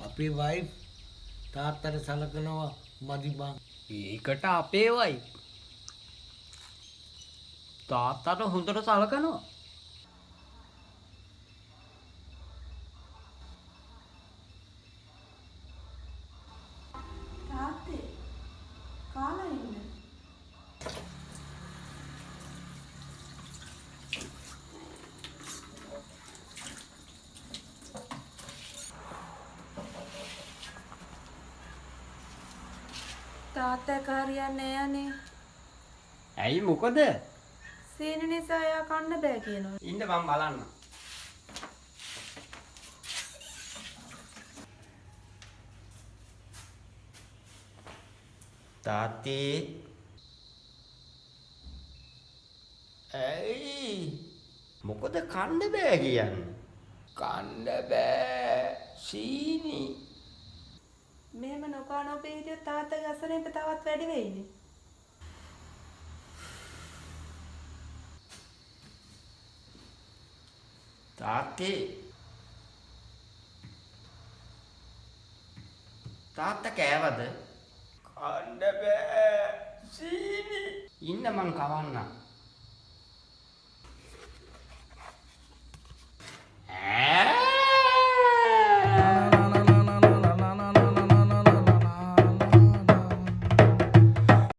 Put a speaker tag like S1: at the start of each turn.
S1: අපේ වයිෆ් තාත්තට සලකනවා මදි බං.
S2: ඒකට අපේ වයි තාත්තට හොඳට සලකනවා.
S3: තාත්තේ කාලා ඉන්න. තාත්තා කාරියන්නේ යන්නේ.
S2: ඇයි මොකද?
S3: සීනි නිසා එයා කන්න බෑ කියනවා.
S2: ඉන්න මම බලන්න. තාත්තේ ඇයි මොකද කන්න බෑ කියන්නේ? කන්න බෑ සීනි.
S3: මෙහෙම නොකා නොපී හිටියොත් තාත්තගේ අසනීප තවත් වැඩි වෙයිනේ.
S2: තාත්තේ තාත්තා කෑවද? කන්න බෑ සීනි. ඉන්න මං කවන්නම්.